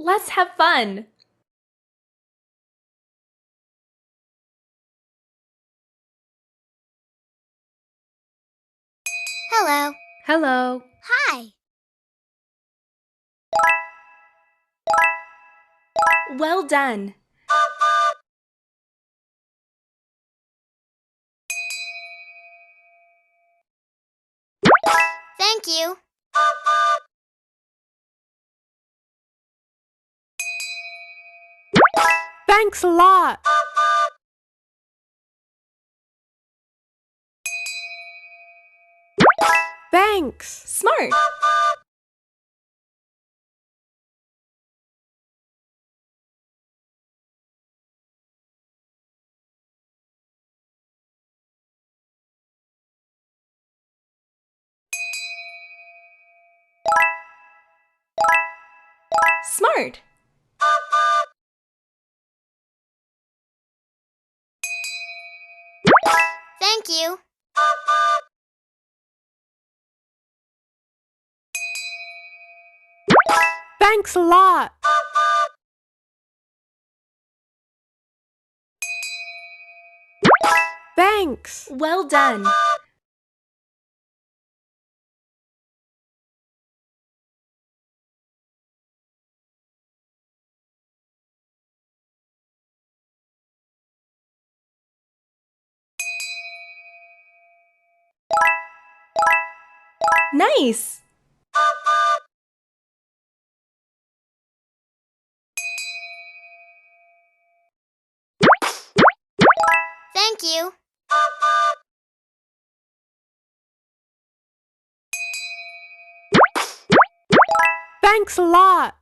Let's have fun. Hello. Hello. Hi. Well done. Thank you. Thanks a lot. Thanks. Smart. Smart. Thank you. Thanks a lot. Thanks. Well done. Nice. Thank you. Thanks a lot.